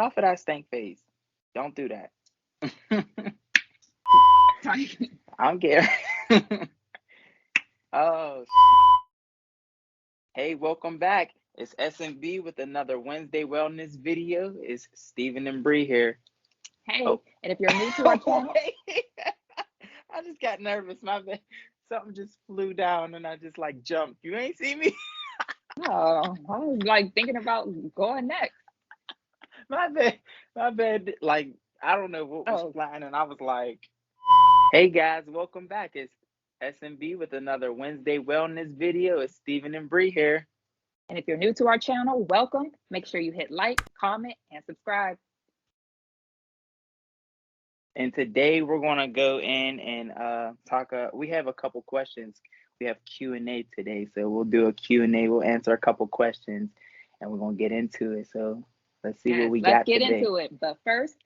off of that stank face. Don't do that. I'm getting. Oh, hey, welcome back. It's SMB with another Wednesday wellness video. It's Stephen and Bree here. Hey, Oh, and if you're new to our channel, I just got nervous. My bad. Something just flew down and I just like jumped. You ain't see me? oh, I was like thinking about going next. My bad. My bad. Like, I don't know what was Oh, flying and I was like, hey guys, welcome back. It's SMB with another Wednesday wellness video. It's Stephen and Bree here. and if you're new to our channel, welcome. Make sure you hit like, comment, and subscribe. And today we're gonna go in and talk. We have a couple questions. We have Q&A today, so we'll do a Q&A. We'll answer a couple questions, and we're gonna get into it. So let's see what Yes, we let's got get today. into it. But first,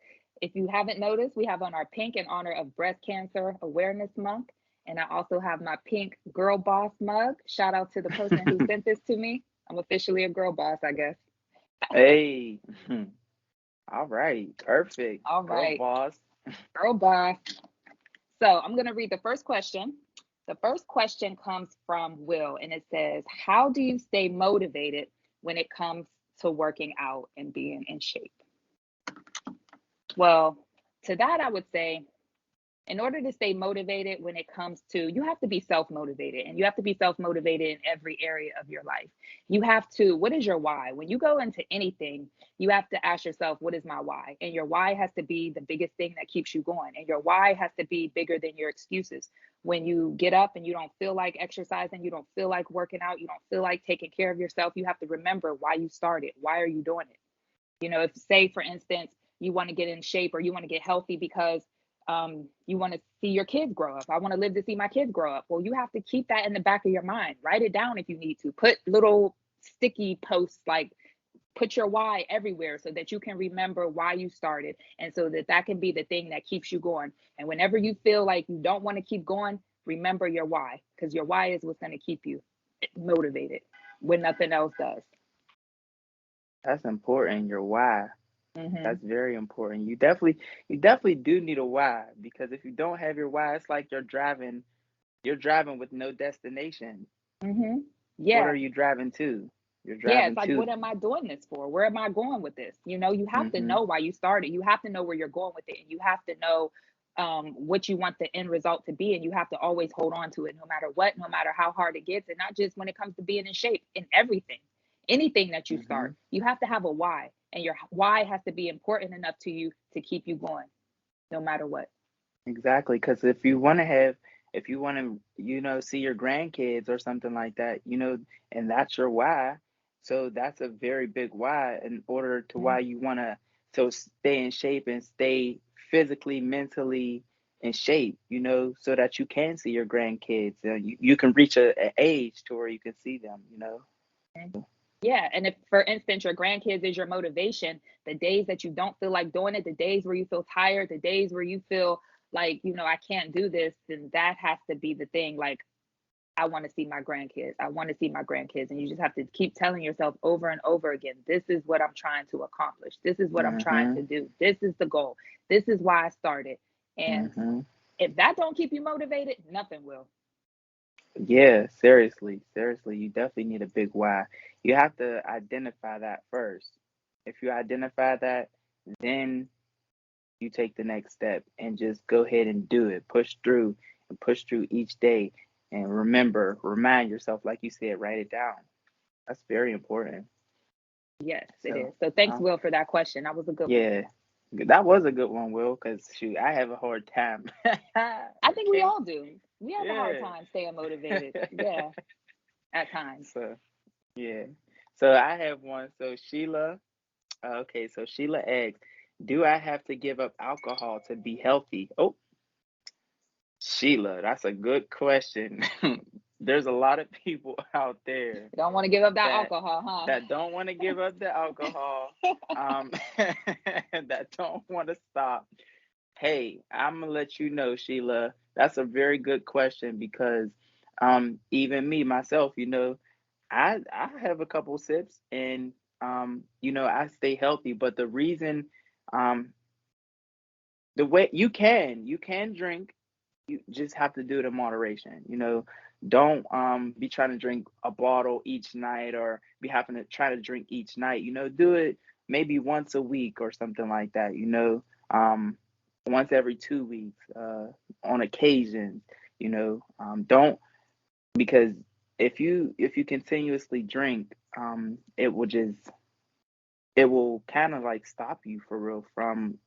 if you haven't noticed, we have on our pink in honor of Breast Cancer Awareness Month. And I also have my pink Girl Boss mug. Shout out to the person who sent this to me. I'm officially a girl boss, I guess. Hey, all right, perfect, All girl right, boss. girl boss. So I'm going to read the first question. The first question comes from Will, and it says, how do you stay motivated when it comes to working out and being in shape? Well, to that, I would say, in order to stay motivated when it comes to, you have to be self-motivated, and you have to be self-motivated in every area of your life. You have to, what is your why? When you go into anything, you have to ask yourself, what is my why? And your why has to be the biggest thing that keeps you going, and your why has to be bigger than your excuses. When you get up and you don't feel like exercising, you don't feel like working out, you don't feel like taking care of yourself, you have to remember why you started. Why are you doing it? If, say, for instance, you want to get in shape or you want to get healthy because you want to see your kids grow up. I want to live to see my kids grow up. Well, you have to keep that in the back of your mind. Write it down if you need to. Put little sticky posts, like put your why everywhere so that you can remember why you started, and so that that can be the thing that keeps you going. And whenever you feel like you don't want to keep going, remember your why, because your why is what's going to keep you motivated when nothing else does. That's important. Your why. Hmm. That's very important. You definitely do need a why because if you don't have your why, it's like You're driving with no destination. Hmm. What Yeah. are you driving to? You're Yeah, it's driving like, to. what am I doing this for? Where am I going with this? You have to Mm-hmm. know why you started. You have to know where you're going with it. And you have to know what you want the end result to be. And you have to always hold on to it no matter what, no matter how hard it gets. And not just when it comes to being in shape, in everything, anything that you Mm-hmm. start, you have to have a why. And your why has to be important enough to you to keep you going no matter what. Exactly. Because if you want to, see your grandkids or something like that, and that's your why. So that's a very big why in order to why you want to so stay in shape and stay physically, mentally in shape, so that you can see your grandkids. You can reach a age to where you can see them. Mhm. Yeah. And if, for instance, your grandkids is your motivation, the days that you don't feel like doing it, the days where you feel tired, the days where you feel like, I can't do this, then that has to be the thing. Like, I want to see my grandkids. I want to see my grandkids. And you just have to keep telling yourself over and over again, this is what I'm trying to accomplish. This is what I'm trying Mm-hmm. to do. This is the goal. This is why I started. And Mm-hmm. if that don't keep you motivated, nothing will. Yeah, seriously, seriously, you definitely need a big why. You have to identify that first. If you identify that, then you take the next step and just go ahead and do it. Push through and push through each day. And remember, remind yourself, like you said, write it down. That's very important. Yes, it So, is. So thanks, um, Will, for that question. That was a good one. yeah, that was a good one, Will, because shoot, I have a hard time. I think we Okay, all do. We have a hard yeah. time staying motivated. Yeah, at times. So, yeah. So I have one. So Sheila, okay, so Sheila asks, do I have to give up alcohol to be healthy? Oh, Sheila, that's a good question. There's a lot of people out there You don't want to give up that that alcohol, that don't want to give up the alcohol, um, that don't want to stop. Hey, I'm gonna let you know, Sheila. That's a very good question because even me myself, I have a couple sips and I stay healthy. But the reason, um, the way you can drink, you just have to do it in moderation. Don't be trying to drink a bottle each night or be having to try to drink each night. Do it maybe once a week or something like that. Once every 2 weeks, on occasions. Don't because if you continuously drink, it will kind of like stop you for real from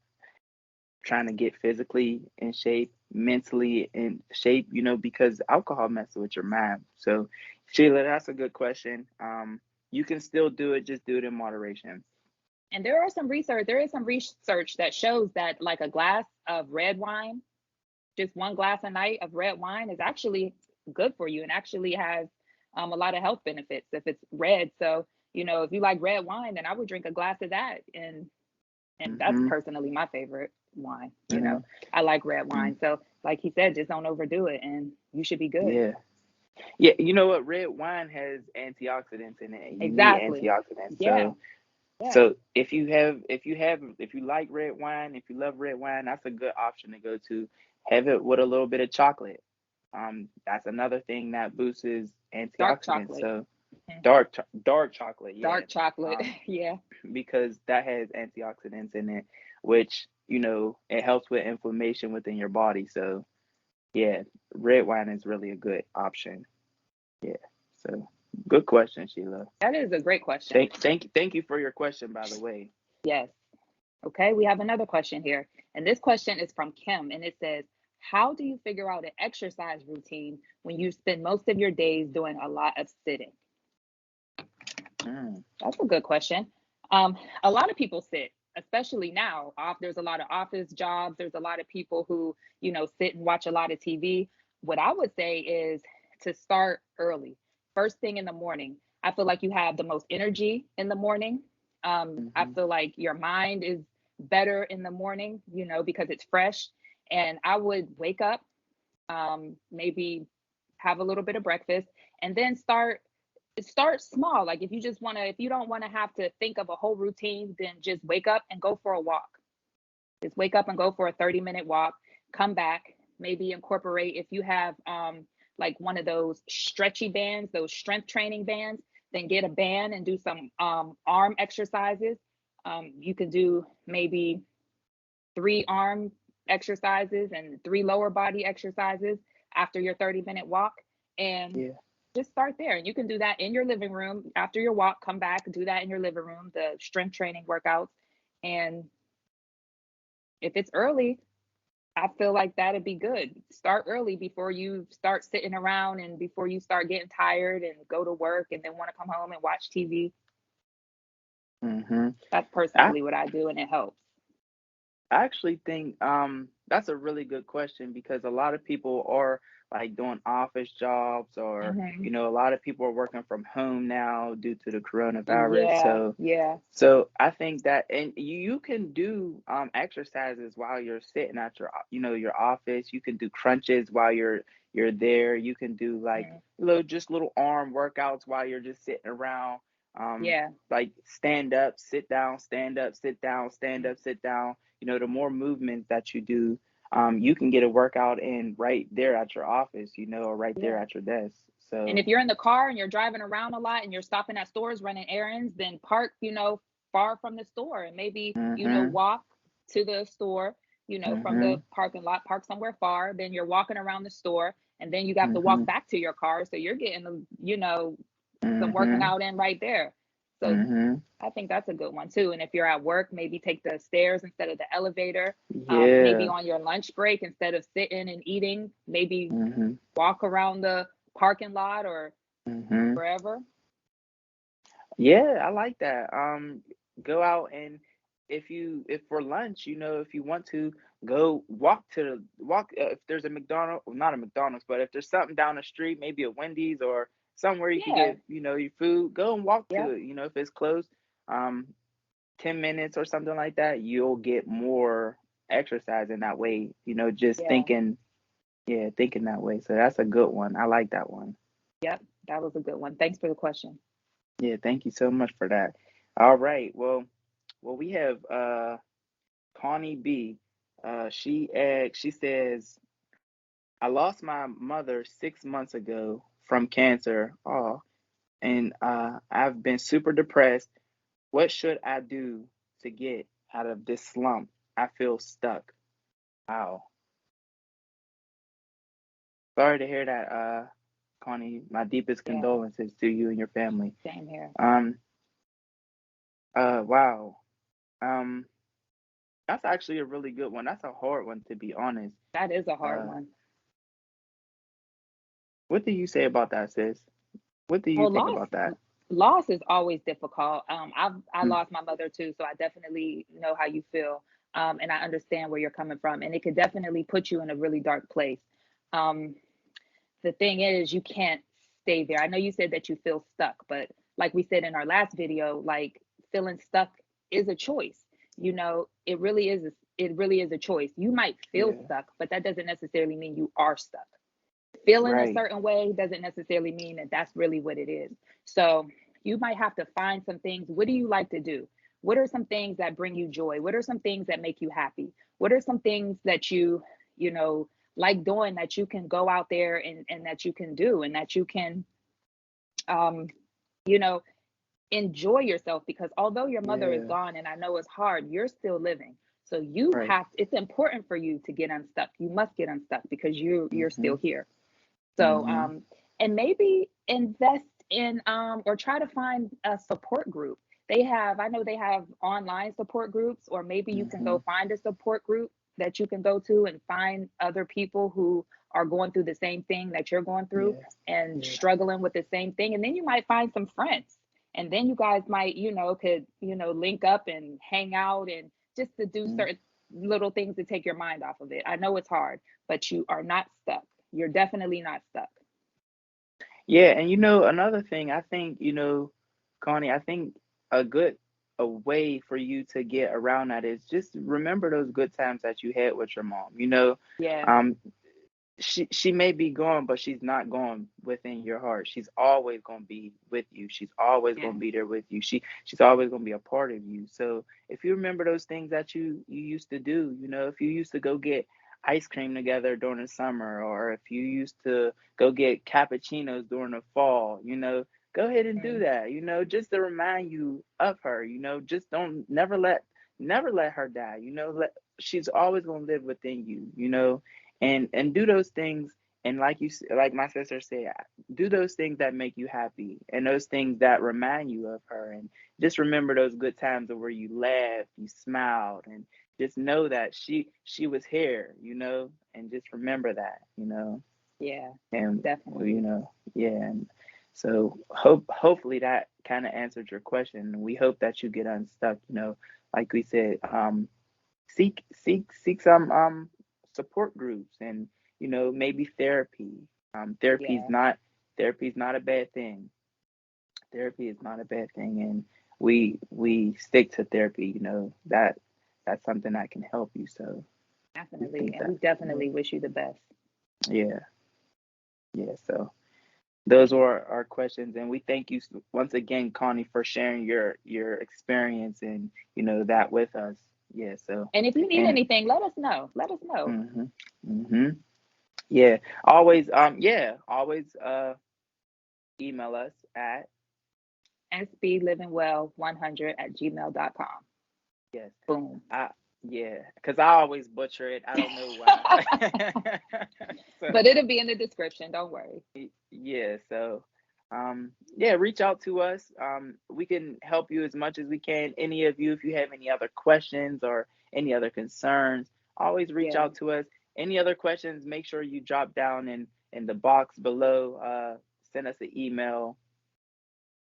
trying to get physically in shape, mentally in shape, because alcohol messes with your mind. So, Sheila, that's a good question. You can still do it, just do it in moderation. And there is some research that shows that like a glass of red wine, just one glass a night of red wine is actually good for you and actually has a lot of health benefits if it's red. So, if you like red wine, then I would drink a glass of that. And that's Hmm. personally my favorite wine. Hmm. I like red Hmm. wine. So, like he said, just don't overdo it and you should be good. Yeah. Yeah. You know what? Red wine has antioxidants in it, and you need Exactly. antioxidants. Yeah. Yeah. So if you like red wine, if you love red wine, that's a good option to go to. Have it with a little bit of chocolate. That's another thing that boosts Dark antioxidants. chocolate. So Mhm. dark chocolate, yeah. Dark chocolate. Um, Yeah. because that has antioxidants in it, which it helps with inflammation within your body. So yeah, red wine is really a good option. Yeah. So good question, Sheila. That is a great question. Thank you for your question, by the way. Yes. Okay, we have another question here. And this question is from Kim, and it says, how do you figure out an exercise routine when you spend most of your days doing a lot of sitting? Mm, That's a good question. A lot of people sit, especially now. There's a lot of office jobs. There's a lot of people who, sit and watch a lot of TV. What I would say is to start early, first thing in the morning. I feel like you have the most energy in the morning. I mm-hmm, feel like your mind is better in the morning, because it's fresh. And I would wake up, maybe have a little bit of breakfast, and then start small. Like if you don't want to have to think of a whole routine, then just wake up and go for a walk. Just wake up and go for a 30-minute walk, come back, maybe incorporate if you have like one of those stretchy bands, those strength training bands, then get a band and do some arm exercises. You can do maybe 3 arm exercises and 3 lower body exercises after your 30-minute walk. And yeah. just start there. And you can do that in your living room after your walk, come back, do that in your living room, the strength training workouts. And if it's early, I feel like that'd be good. Start early before you start sitting around and before you start getting tired and go to work and then want to come home and watch TV. Mm-hmm. That's I personally what I do, and it helps. I actually think that's a really good question because a lot of people are like doing office jobs, or Hmm. a lot of people are working from home now due to the coronavirus. Yeah, So yeah, I think that, and you can do exercises while you're sitting at your office. You can do crunches while you're there. You can do like mhm, little arm workouts while you're just sitting around. yeah. Like stand up, sit down, stand up, sit down, stand up, sit down. The more movement that you do, you can get a workout in right there at your office, or right there Yeah. at your desk. And So, if you're in the car and you're driving around a lot and you're stopping at stores running errands, then park, far from the store and maybe, mhm, walk to the store, from the mhm, parking lot, park somewhere far. Then you're walking around the store and then you have to walk mhm, back to your car. So you're getting, some working mhm, out in right there. So mhm. I think that's a good one too. And if you're at work, maybe take the stairs instead of the elevator. Maybe Yeah. on your lunch break, instead of sitting and eating, maybe Mhm, walk around the parking lot or mhm. wherever. Yeah, I like that. Go out, and if for lunch, if you want to go walk, if there's a McDonald's, well, not a McDonald's, but if there's something down the street, maybe a Wendy's or somewhere you could Yeah. get, your food, go and walk to Yep. it. If it's close, um, 10 minutes or something like that, you'll get more exercise in that way, just Yeah. thinking that way. So that's a good one. I like that one. Yep. That was a good one. Thanks for the question. Yeah, thank you so much for that. All right. Well, we have Connie B. She says, I lost my mother 6 months ago from cancer. Oh, and I've been super depressed. What should I do to get out of this slump? I feel stuck. Wow. Sorry to hear that, Connie. My deepest Yeah, condolences to you and your family. same here. Um, wow. Um, that's actually a really good one. That's a hard one to be honest. That is a hard Uh, one. what do you say about that, sis? What do you Well, think loss about that? loss is always difficult. I Mm, lost my mother too, so I definitely know how you feel, and I understand where you're coming from, and it could definitely put you in a really dark place. Um, the thing is, you can't stay there. I know you said that you feel stuck, but like we said in our last video, like feeling stuck is a choice. You know, it really is a choice. You might feel yeah, stuck, but that doesn't necessarily mean you are stuck. Feeling a right. certain way doesn't necessarily mean that that's really what it is. So you might have to find some things. What do you like to do? What are some things that bring you joy? What are some things that make you happy? What are some things that you know, like doing that you can go out there and that you can do and that you can, um, you know, enjoy yourself because although your mother is Yeah, gone and I know it's hard, you're still living. So you right. have, it's important for you to get unstuck. You must get unstuck because you're Mm-hmm. still here. So, Mm-hmm. and maybe invest in or try to find a support group. I know they have online support groups, or maybe you can Mm-hmm. go find a support group that you can go to and find other people who are going through the same thing that you're going through Yeah, and yeah. struggling with the same thing. And then you might find some friends. And then you guys might, could, link up and hang out and just to do Mm-hmm. certain little things to take your mind off of it. I know it's hard, but you are not stuck. You're definitely not stuck. Yeah, and another thing, I think, Connie, I think a good a way for you to get around that is just remember those good times that you had with your mom. Yeah, Um, she may be gone, but she's not gone within your heart. She's always gonna be with you. She's always yeah, gonna be there with you. She's always gonna be a part of you. So if you remember those things that you used to do, if you used to go get ice cream together during the summer, or if you used to go get cappuccinos during the fall, go ahead and do mm, that. Just to remind you of her. Just don't never let her die. She's always gonna live within you. And do those things, and like my sister said, do those things that make you happy and those things that remind you of her, and just remember those good times of where you laughed, you smiled, and just know that she was here, and just remember that, yeah, and definitely. yeah. And so hopefully that kind of answered your question. We hope that you get unstuck, like we said. Seek some support groups, and maybe therapy. Yeah, Therapy is not a bad thing. Therapy is not a bad thing, and we stick to therapy. That's something that can help you. So we definitely. think And that, we definitely wish you the best. yeah, yeah. So those were our questions, and we thank you once again, Connie, for sharing your experience and that with us. Yeah. So And if you need and anything, let us know. Let us know. mhm, mhm. Yeah, always, always email us at, sblivingwell100@gmail.com. yes, Boom. I, yeah, because I always butcher it. I don't know why. So, But it'll be in the description. Don't worry. yeah, so, yeah, reach out to us. We can help you as much as we can. Any of you, if you have any other questions or any other concerns, always reach Yeah. out to us. Any other questions, make sure you drop down in the box below. Send us an email.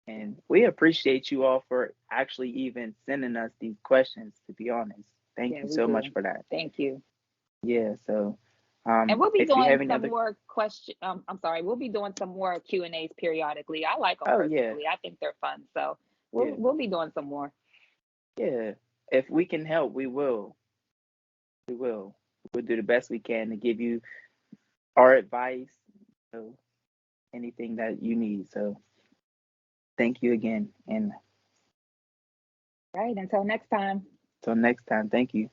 And we appreciate you all for actually even sending us these questions, to be honest. Thank Yeah, you we so much do. for that. Thank you. Yeah, so And we'll be if you doing have any some other, more question. I'm sorry. We'll be doing some more Q&As periodically. I like them oh yeah, personally. I think they're fun. So we'll yeah, we'll be doing some more. yeah. If we can help, we will. We will. We'll do the best we can to give you our advice, so anything that you need. So thank you again, and Right. Until next time. Till next time, thank you.